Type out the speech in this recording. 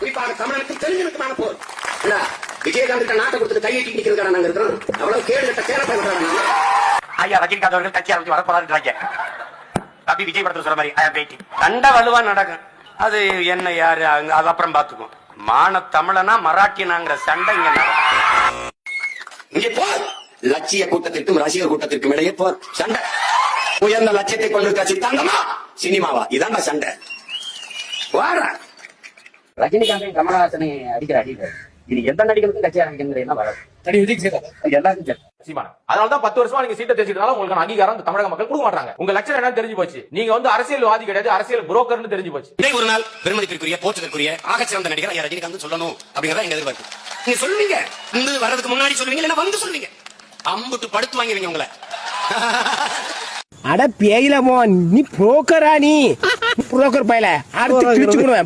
குறிப்பாக தமிழனுக்கும் தெலுங்கனுக்குமான போர். விஜயகாந்த் நாட்டை கொடுத்துட்டு கையெட்டி நிக்கிறதுக்கான நாங்க இருக்கிறோம். அவ்வளவு கேடு கட்ட சேர பயன்படுறாங்க. ஐயா ரஜினிகாந்த் அவர்கள் கட்சி ஆரம்பிச்சு வரப்போறாங்க. அப்படி விஜய் படத்துல சொல்ற மாதிரி சண்டை வலுவா நடக்கும். அது என்ன யாரு அது அப்புறம் பாத்துக்கும். மான தமிழனா மராட்டியனாங்கிற சண்டை இங்க நடக்கும். இங்கே போர் லட்சிய கூட்டத்திற்கும் ரசிகர் கூட்டத்திற்கும் இடையே போர் சண்டை. உயர்ந்த லட்சியத்தை கொண்டிருக்க சித்தாந்தமா சினிமாவா இதாங்க சண்டை. வார ரஜினிகாந்த் கமலஹாசனை அடிக்கிற அடிக்கிறார். இது எந்த நடிகருக்கும் கட்சி ஆரம்பிக்கிறது வராது. எல்லாருக்கும் அதனாலதான் 10 வருஷமா நீங்க சீட்டை தெரிஞ்சுட்டாலும் உங்களுக்கு அங்கீகாரம் தமிழக மக்கள் கொடுக்க மாட்டாங்க. உங்க லட்சம் என்ன தெரிஞ்சு போச்சு. நீங்க அரசியல்வாதி கிடையாது, அரசியல் புரோக்கர்னு தெரிஞ்சு போச்சு. இதே ஒரு நாள் பெருமதிப்பிற்குரிய போற்றுதற்குரிய ஆகச்சிறந்த நடிகர் ஐயா ரஜினிகாந்த் சொல்லணும் அப்படிங்கறத எங்க எதிர்பார்ப்பு. நீங்க சொல்லுவீங்க வந்து வர்றதுக்கு முன்னாடி சொல்லுவீங்க, இல்ல வந்து சொல்லுவீங்க. அம்புட்டு படுத்து வாங்குவீங்க உங்களை. அட பேயில நீ புரோக்கரா? நீ புரோக்கர் பையல அடுத்து கிழிச்சு